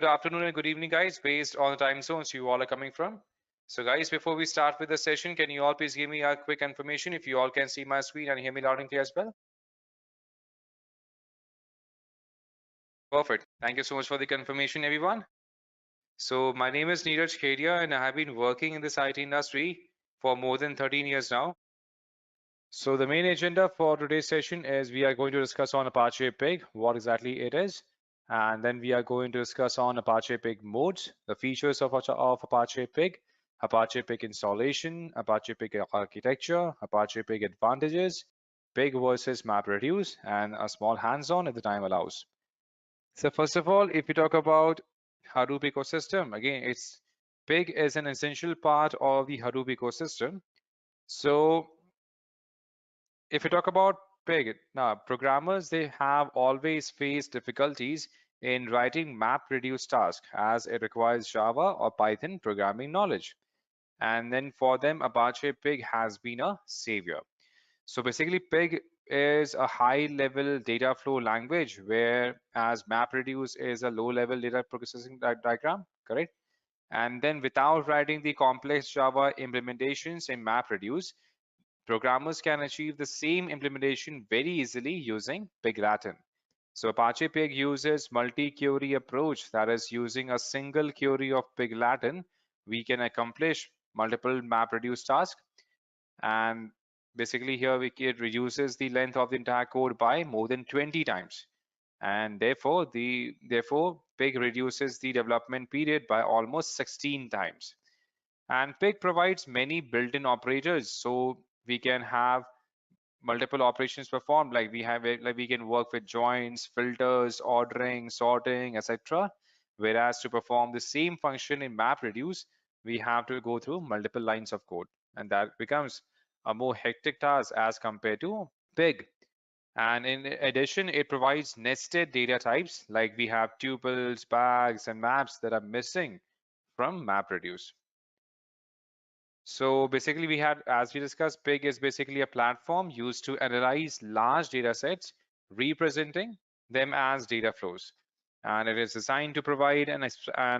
Good afternoon and good evening, guys, based on the time zones you all are coming from. So, guys, before we start with the session, can you all please give me a quick information if you all can see my screen and hear me loud and clear as well? Perfect. Thank you so much for the confirmation, everyone. So, my name is Neeraj Khedia, and I have been working in this IT industry for more than 13 years now. So, the main agenda for today's session is we are going to discuss on Apache Pig, what exactly it is, and then we are going to discuss on Apache Pig modes, the features of Apache Pig, Apache Pig installation, Apache Pig architecture, Apache Pig advantages, Pig versus MapReduce, and a small hands-on if the time allows. So first of all, if we talk about Hadoop ecosystem, again, Pig is an essential part of the Hadoop ecosystem. So if we talk about Pig, now programmers, they have always faced difficulties in writing MapReduce task as it requires Java or Python programming knowledge. And then for them, Apache Pig has been a savior. So basically, Pig is a high-level data flow language, whereas MapReduce is a low-level data processing diagram, correct? And then without writing the complex Java implementations in MapReduce, programmers can achieve the same implementation very easily using Pig Latin. So Apache Pig uses multi-query approach, that is using a single query of Pig Latin, we can accomplish multiple MapReduce tasks. And basically here it reduces the length of the entire code by more than 20 times. And therefore Pig reduces the development period by almost 16 times. And Pig provides many built-in operators, so we can have multiple operations performed, like we can work with joins, filters, ordering, sorting, etc. Whereas to perform the same function in MapReduce, we have to go through multiple lines of code, and that becomes a more hectic task as compared to Pig. And in addition, it provides nested data types, like we have tuples, bags, and maps that are missing from MapReduce. So basically we had, as we discussed, Pig is basically a platform used to analyze large data sets, representing them as data flows. And it is designed to provide an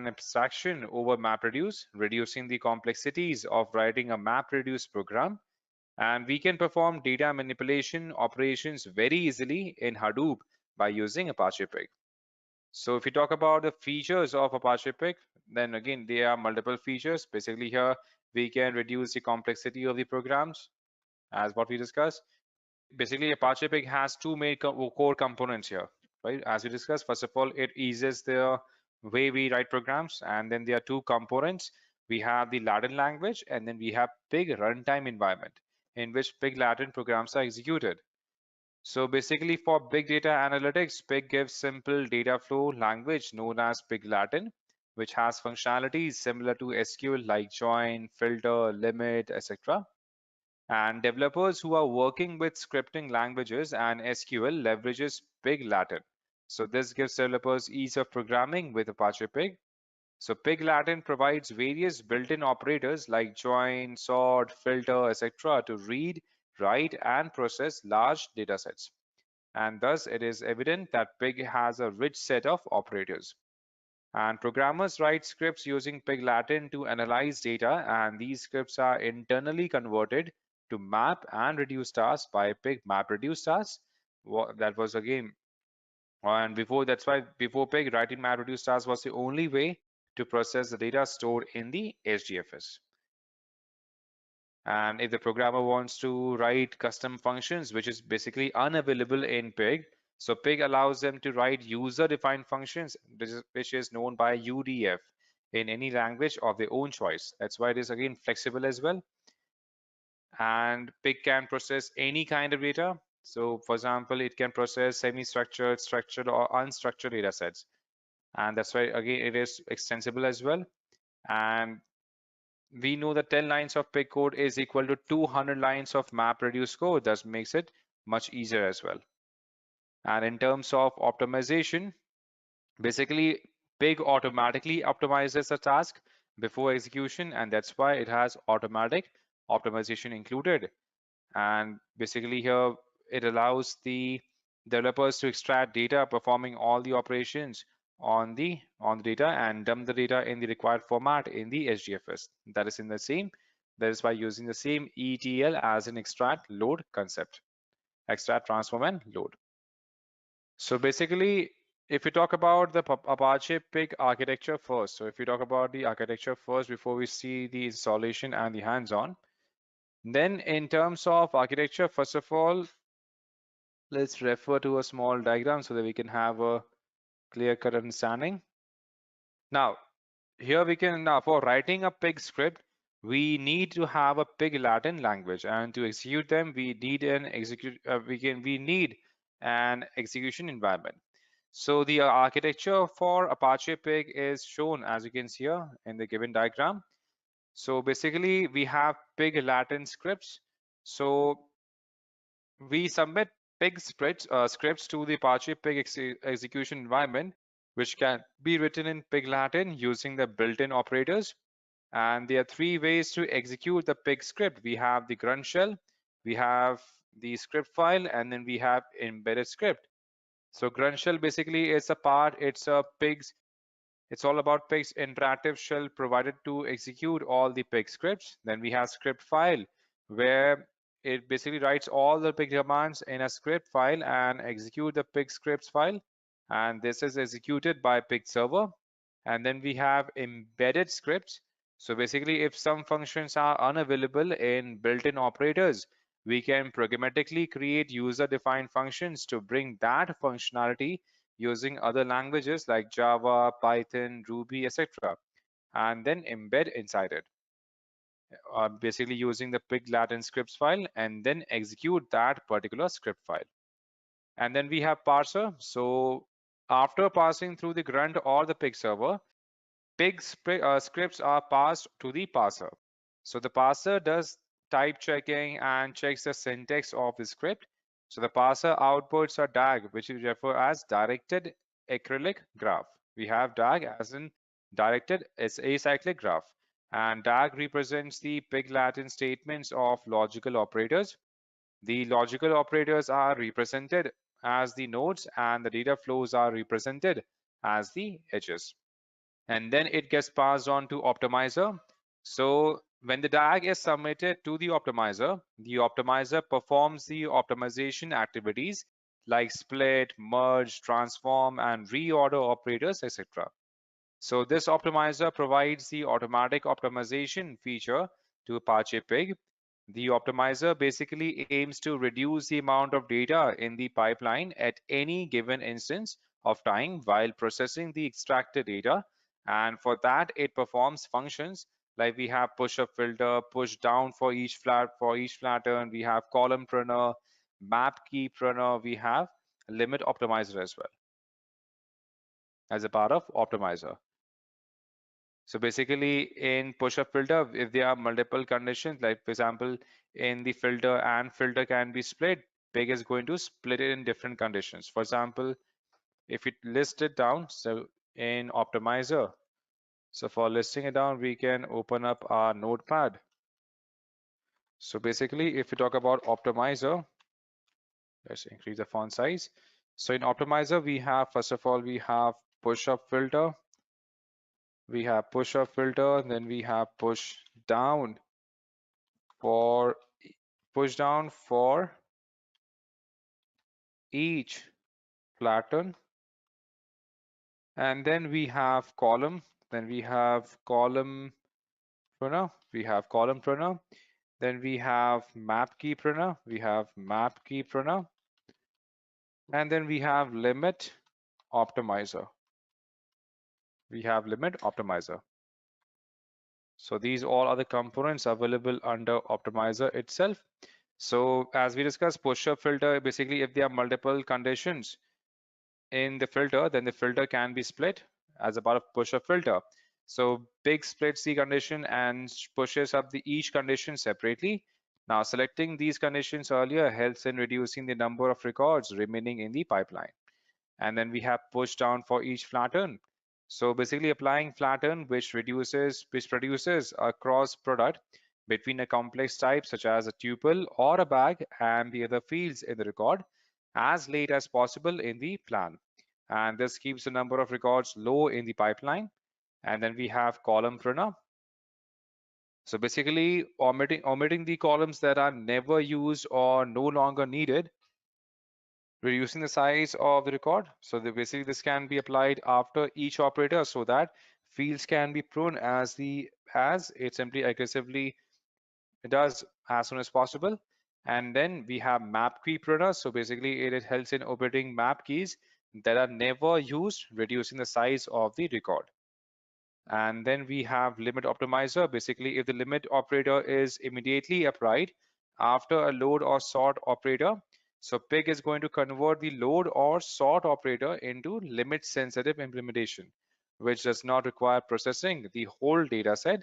abstraction over MapReduce, reducing the complexities of writing a MapReduce program. And we can perform data manipulation operations very easily in Hadoop by using Apache Pig. So if we talk about the features of Apache Pig, then again, there are multiple features. Basically here, we can reduce the complexity of the programs as what we discussed. Basically, Apache Pig has two main core components here, right? As we discussed, first of all, it eases the way we write programs. And then there are two components. We have the Latin language, and then we have Pig runtime environment in which Pig Latin programs are executed. So basically for big data analytics, Pig gives simple data flow language known as Pig Latin, which has functionalities similar to SQL like join, filter, limit, etc. And developers who are working with scripting languages and SQL leverages Pig Latin. So this gives developers ease of programming with Apache Pig. So Pig Latin provides various built-in operators like join, sort, filter, etc. to read, write, and process large datasets. And thus it is evident that Pig has a rich set of operators. And programmers write scripts using Pig Latin to analyze data, and these scripts are internally converted to map and reduce tasks by Pig MapReduce tasks. That was again, and that's why before Pig, writing MapReduce tasks was the only way to process the data stored in the HDFS. And if the programmer wants to write custom functions, which is basically unavailable in Pig, so Pig allows them to write user-defined functions, which is known by UDF in any language of their own choice. That's why it is again flexible as well. And Pig can process any kind of data. So for example, it can process semi-structured, structured, or unstructured data sets. And that's why again it is extensible as well. And we know that 10 lines of Pig code is equal to 200 lines of MapReduce code. That makes it much easier as well. And in terms of optimization, basically Pig automatically optimizes a task before execution, and that's why it has automatic optimization included. And basically here it allows the developers to extract data performing all the operations on the data and dump the data in the required format in the HDFS. That is in the same. That is by using the same ETL as an extract load concept. Extract, transform, and load. So basically, if we talk about the Apache Pig architecture first, so if we talk about the architecture first before we see the installation and the hands-on, then in terms of architecture, first of all, let's refer to a small diagram so that we can have a clear-cut understanding. Now, here we can, now for writing a pig script, we need to have a pig Latin language, and to execute them, we need an execution environment. So the architecture for Apache Pig is shown as you can see here in the given diagram. So basically, we have pig Latin scripts. So we submit pig scripts to the Apache Pig execution environment, which can be written in pig Latin using the built-in operators. And there are three ways to execute the pig script. We have the grunt shell, we have the script file, and then we have embedded script. So grunt shell basically is a part, it's all about pig's imperative shell provided to execute all the pig scripts. Then we have script file, where it basically writes all the pig commands in a script file and execute the pig scripts file. And this is executed by pig server. And then we have embedded scripts. So basically, if some functions are unavailable in built-in operators, we can programmatically create user-defined functions to bring that functionality using other languages like Java, Python, Ruby, etc. and then embed inside it. Basically using the pig Latin scripts file and then execute that particular script file. And then we have parser. So after passing through the grunt or the pig server, scripts are passed to the parser. So the parser does type checking and checks the syntax of the script. So the parser outputs a DAG, which we refer as directed acyclic graph. We have DAG as in directed acyclic graph. And DAG represents the pig Latin statements of logical operators. The logical operators are represented as the nodes and the data flows are represented as the edges. And then it gets passed on to optimizer. So when the DAG is submitted to the optimizer performs the optimization activities like split, merge, transform, and reorder operators, etc. So this optimizer provides the automatic optimization feature to Apache Pig. The optimizer basically aims to reduce the amount of data in the pipeline at any given instance of time while processing the extracted data. And for that, it performs functions like we have push up filter, push down for each flatten, we have column pruner, map key pruner, we have limit optimizer as well as a part of optimizer. So basically in push-up filter, if there are multiple conditions, like for example, in the filter and filter can be split, Pig is going to split it in different conditions. For example, if it list it down, so in optimizer, so for listing it down, we can open up our notepad. So basically, if we talk about optimizer, let's increase the font size. So in optimizer, we have, first of all, we have push-up filter. We have push-up filter, then we have push down for each flatten, and then we have column, then we have column pruner, then we have map key pruner, and then we have limit optimizer. So these all are the components available under optimizer itself. So as we discussed, push-up filter, basically if there are multiple conditions in the filter, then the filter can be split as a part of push-up filter. So Pig splits the condition and pushes up each condition separately. Now selecting these conditions earlier helps in reducing the number of records remaining in the pipeline. And then we have push down for each flatten. So basically applying flatten, which produces a cross product between a complex type such as a tuple or a bag and the other fields in the record as late as possible in the plan. and this keeps the number of records low in the pipeline. And then we have column pruner. So basically omitting the columns that are never used or no longer needed, reducing the size of the record. So basically this can be applied after each operator so that fields can be pruned as it simply aggressively does as soon as possible. And then we have map key pruner. So basically it helps in omitting map keys that are never used, reducing the size of the record. And then we have limit optimizer. Basically, if the limit operator is immediately applied after a load or sort operator, so Pig is going to convert the load or sort operator into limit sensitive implementation, which does not require processing the whole data set,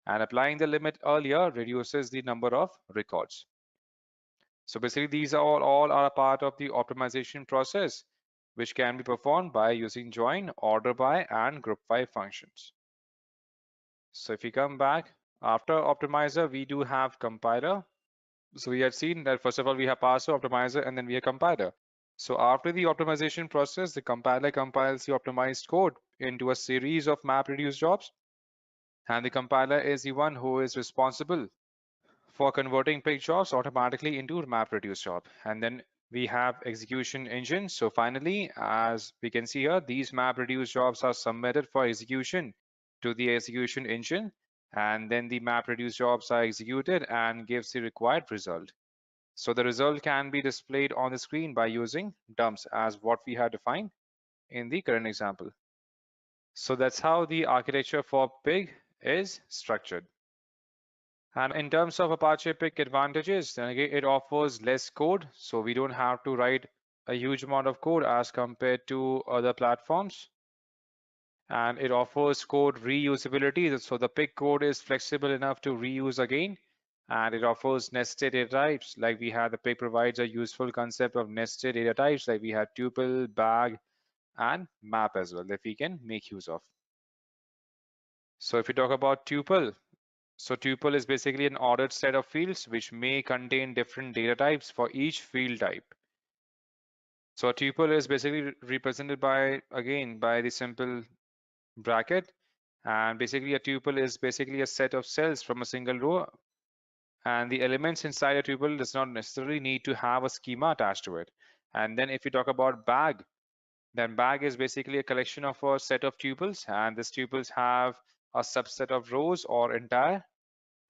and applying the limit earlier reduces the number of records. So basically these are all are a part of the optimization process, which can be performed by using join, order by, and group by functions. So if we come back, after optimizer, we do have compiler. So we had seen that first of all, we have parser, optimizer, and then we have compiler. So after the optimization process, the compiler compiles the optimized code into a series of MapReduce jobs. And the compiler is the one who is responsible for converting pig jobs automatically into MapReduce job. And then we have execution engine. So finally, as we can see here, these MapReduce jobs are submitted for execution to the execution engine. And then the MapReduce jobs are executed and gives the required result. So the result can be displayed on the screen by using dumps as what we have defined in the current example. So that's how the architecture for pig is structured. And in terms of Apache Pig Advantages, then again, it offers less code, so we don't have to write a huge amount of code as compared to other platforms. And it offers code reusability, so the Pig code is flexible enough to reuse again. And it offers nested data types, like we have the Pig provides a useful concept of nested data types, like we have tuple, bag, and map as well that we can make use of. So if we talk about tuple, so tuple is basically an ordered set of fields which may contain different data types for each field type. So a tuple is basically represented by, again, by the simple bracket. And basically a tuple is basically a set of cells from a single row. And the elements inside a tuple does not necessarily need to have a schema attached to it. And then if you talk about bag, then bag is basically a collection of a set of tuples. And these tuples have a subset of rows or entire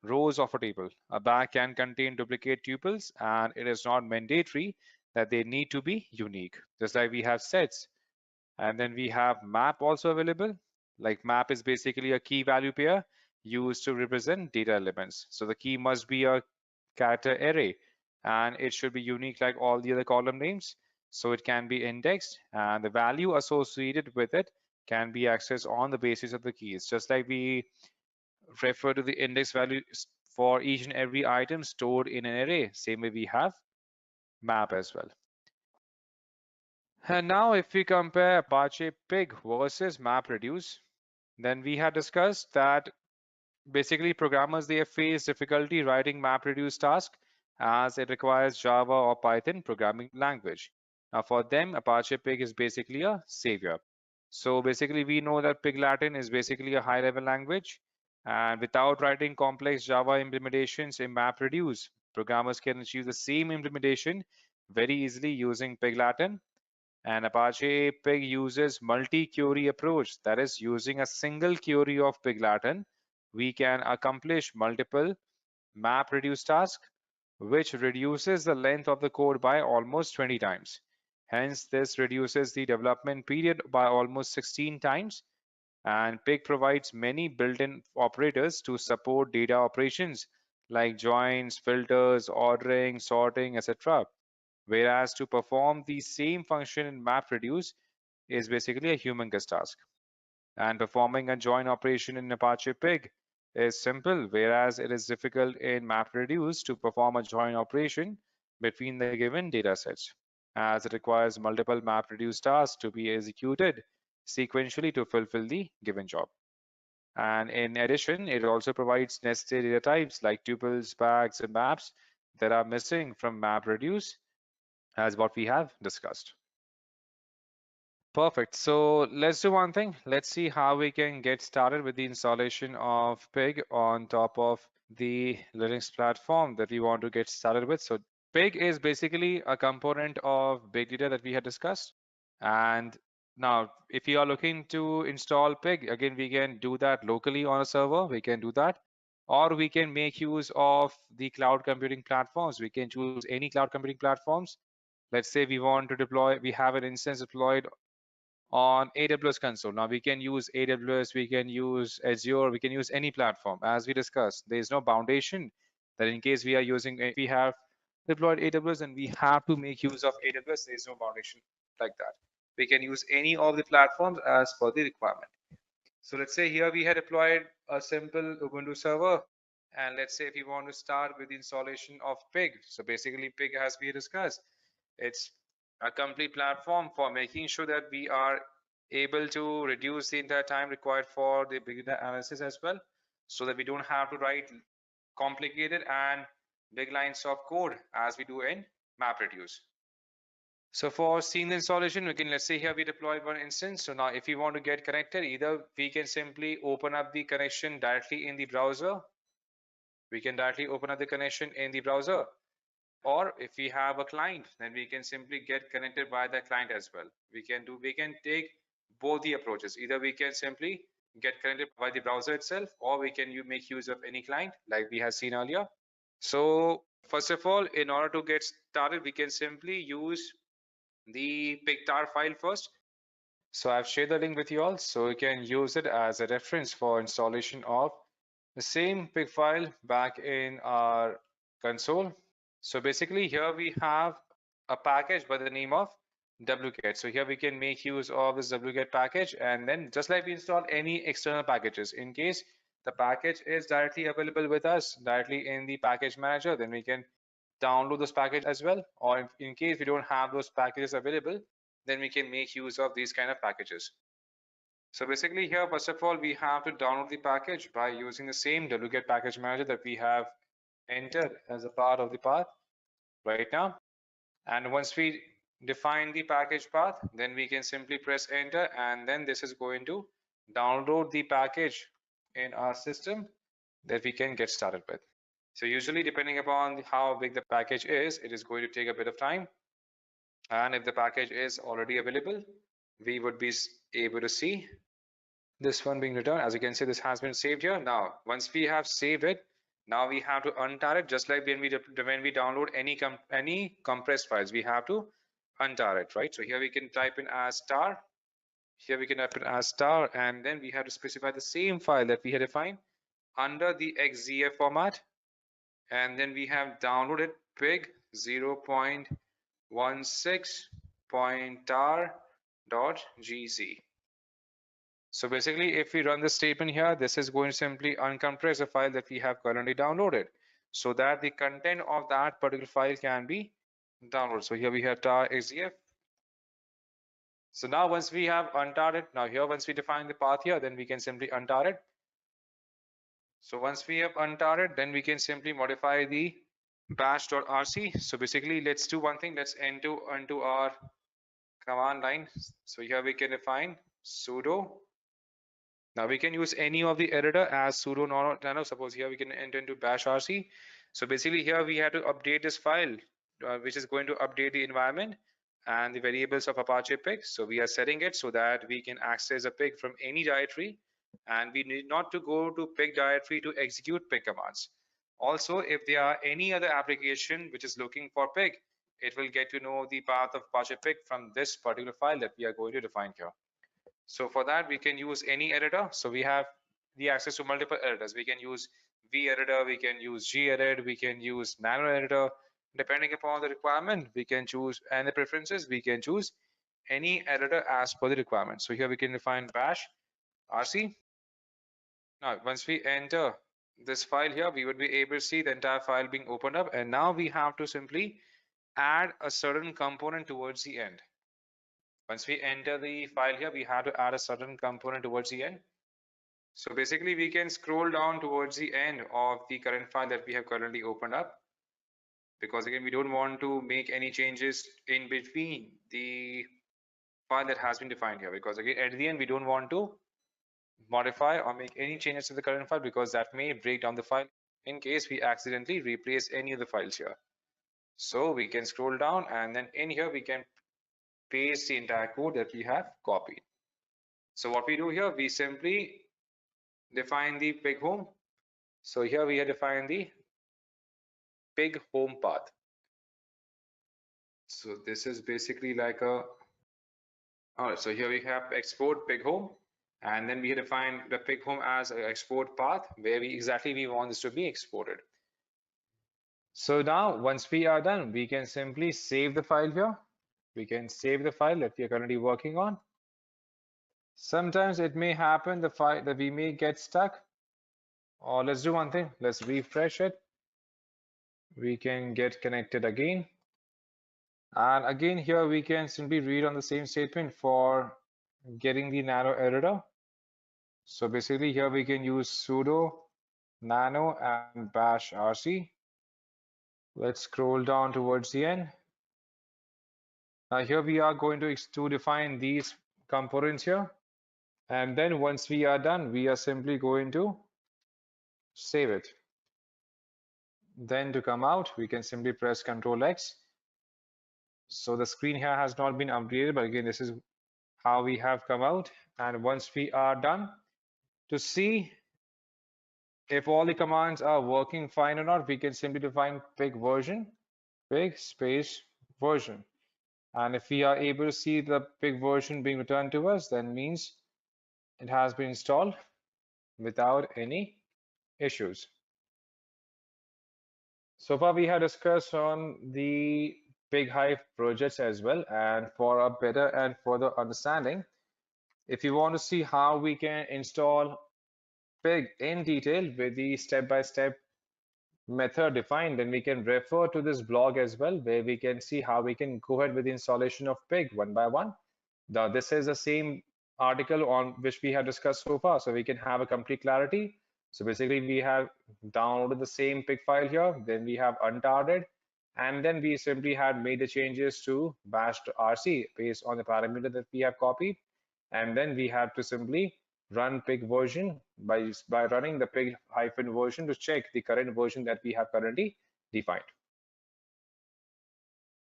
rows of a table. A bag can contain duplicate tuples, and it is not mandatory that they need to be unique. Just like we have sets. And then we have map also available. Like map is basically a key value pair used to represent data elements. So the key must be a character array, and it should be unique like all the other column names. So it can be indexed, and the value associated with it can be accessed on the basis of the keys. Just like we refer to the index value for each and every item stored in an array. Same way we have map as well. And now if we compare Apache Pig versus MapReduce, then we had discussed that basically programmers, they have faced difficulty writing MapReduce task as it requires Java or Python programming language. Now for them, Apache Pig is basically a savior. So basically we know that Pig Latin is basically a high level language, and without writing complex Java implementations in MapReduce, programmers can achieve the same implementation very easily using Pig Latin. And Apache Pig uses multi-query approach, that is using a single query of Pig Latin, we can accomplish multiple MapReduce tasks, which reduces the length of the code by almost 20 times. Hence, this reduces the development period by almost 16 times. And Pig provides many built-in operators to support data operations like joins, filters, ordering, sorting, etc. Whereas to perform the same function in MapReduce is basically a humongous task. And performing a join operation in Apache Pig is simple, whereas it is difficult in MapReduce to perform a join operation between the given data sets, as it requires multiple MapReduce tasks to be executed sequentially to fulfill the given job. And in addition, it also provides nested data types like tuples, bags, and maps that are missing from MapReduce, as what we have discussed. Perfect. So let's do one thing. Let's see how we can get started with the installation of Pig on top of the Linux platform that we want to get started with. So Pig is basically a component of Big Data that we had discussed. And now, if you are looking to install Pig, again, we can do that locally on a server. We can do that. Or we can make use of the cloud computing platforms. We can choose any cloud computing platforms. Let's say we want to deploy, we have an instance deployed on AWS console. Now we can use AWS, we can use Azure, we can use any platform. As we discussed, there is no foundation that in case we are using, if we have deployed AWS and we have to make use of AWS, there is no foundation like that. We can use any of the platforms as per the requirement. So let's say here we had deployed a simple Ubuntu server. And let's say if you want to start with the installation of Pig. So basically Pig, as we discussed, it's a complete platform for making sure that we are able to reduce the entire time required for the big data analysis as well, so that we don't have to write complicated and big lines of code as we do in MapReduce. So for seeing the installation, we can, let's say here we deployed one instance. So now if we want to get connected, either we can simply open up the connection directly in the browser. We can directly open up the connection in the browser. Or if we have a client, then we can simply get connected by the client as well. We can take both the approaches. Either we can simply get connected by the browser itself, or we can make use of any client like we have seen earlier. So first of all, in order to get started, we can simply use the pictar file first. So I've shared the link with you all, so you can use it as a reference for installation of the same pig file back in our console. So basically here we have a package by the name of wget. So here we can make use of this wget package, and then just like we install any external packages, in case the package is directly available with us directly in the package manager, then we can download those packages as well. Or in case we don't have those packages available, then we can make use of these kind of packages. So basically here, first of all, we have to download the package by using the same wget package manager that we have entered as a part of the path right now. And once we define the package path, then we can simply press enter, and then this is going to download the package in our system that we can get started with. So usually depending upon how big the package is, it is going to take a bit of time. And if the package is already available, we would be able to see this one being returned. As you can see, this has been saved here. Now, once we have saved it, now we have to untar it, just like when we download any compressed files, we have to untar it, right? So here we can type in as star. Here we can type in as star, and then we have to specify the same file that we had defined under the XZF format, and then we have downloaded pig 0.16.tar.gz. So basically, if we run this statement here, this is going to simply uncompress the file that we have currently downloaded, so that the content of that particular file can be downloaded. So here we have tar xdf. So now once we have untarred it, now here once we define the path here, then we can simply untar it. So once we have untarred it, then we can simply modify the bash.rc. So basically, let's do one thing. Let's enter onto our command line. So here we can define sudo. Now we can use any of the editor as sudo nano. Suppose here we can enter into bash rc. So basically here we have to update this file, which is going to update the environment and the variables of Apache Pig. So we are setting it so that we can access a pig from any directory, and we need not to go to pig directory to execute pig commands. Also, if there are any other application which is looking for pig, it will get to know the path of Apache Pig from this particular file that we are going to define here. So for that, we can use any editor. So we have the access to multiple editors. We can use V editor, we can use gedit, we can use nano editor. Depending upon the requirement, we can choose, and the preferences, we can choose any editor as per the requirement. So here we can define bash rc. Now, once we enter this file here, we would be able to see the entire file being opened up. And now we have to simply add a certain component towards the end. Once we enter the file here, we have to add a certain component towards the end. So basically we can scroll down towards the end of the current file that we have currently opened up, because again, we don't want to make any changes in between the file that has been defined here, because again, at the end, we don't want to modify or make any changes to the current file, because that may break down the file in case we accidentally replace any of the files here. So we can scroll down, and then in here we can paste the entire code that we have copied. So what we do here, we simply define the pig home. So here we have defined the pig home path. So this is basically like a, all right, so here we have export pig home, and then we define the pig home as an export path where we want this to be exported. So now once we are done, we can simply save the file here. We can save the file that we are currently working on. Sometimes it may happen the file that we may get stuck, or let's do one thing, let's refresh it. We can get connected again. And again, here we can simply read on the same statement for getting the nano editor. So basically here we can use sudo nano and bash rc. Let's scroll down towards the end. Now here we are going to define these components here. And then once we are done, we are simply going to save it. Then to come out, we can simply press Ctrl X. So the screen here has not been updated, but again, this is how we have come out. And once we are done, to see if all the commands are working fine or not, we can simply define pig version, pig space version. And if we are able to see the pig version being returned to us, then means it has been installed without any issues. So far we have discussed on the Pig Hive projects as well, and for a better and further understanding, if you want to see how we can install Pig in detail with the step-by-step method defined, then we can refer to this blog as well, where we can see how we can go ahead with the installation of Pig one by one. Now, this is the same article on which we have discussed so far, so we can have a complete clarity. So basically, we have downloaded the same pig file here, then we have untarded, and then we simply had made the changes to bash rc based on the parameter that we have copied, and then we have to simply run pig version by running the pig hyphen version to check the current version that we have currently defined.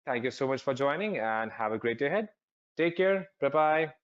Thank you so much for joining, and have a great day ahead. Take care. Bye bye.